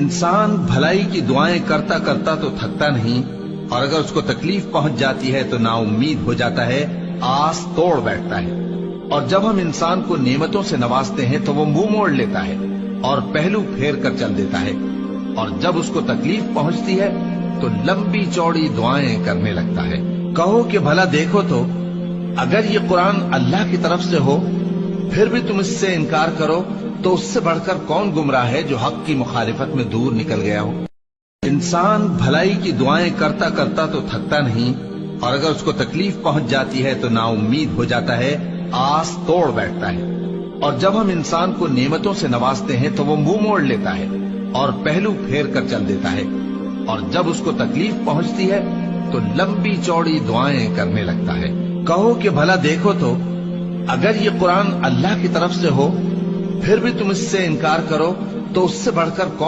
इंसान भलाई की दुआएं करता करता तो थकता नहीं, और अगर उसको तकलीफ पहुंच जाती है तो नाउम्मीद हो जाता है, आस तोड़ बैठता है। और जब हम इंसान को नेमतों से नवाजते हैं तो वो मुंह मोड़ लेता है और पहलू फेर कर चल देता है, और जब उसको तकलीफ पहुंचती है तो लंबी चौड़ी दुआएं करने लगता है। कहो कि भला देखो तो, अगर ये कुरान अल्लाह की तरफ से हो फिर भी तुम इससे इनकार करो, तो उससे बढ़कर कौन गुमराह है जो हक की मुखालिफत में दूर निकल गया हो। इंसान भलाई की दुआएं करता करता तो थकता नहीं, और अगर उसको तकलीफ पहुंच जाती है तो नाउम्मीद हो जाता है, आस तोड़ बैठता है। और जब हम इंसान को नेमतों से नवाजते हैं तो वो मुंह मोड़ लेता है और पहलू फेर कर चल देता है, और जब उसको तकलीफ पहुंचती है तो लंबी चौड़ी दुआएं करने लगता है। कहो कि भला देखो तो, अगर ये कुरान अल्लाह की तरफ से हो फिर भी तुम इससे इनकार करो, तो उससे बढ़कर कौन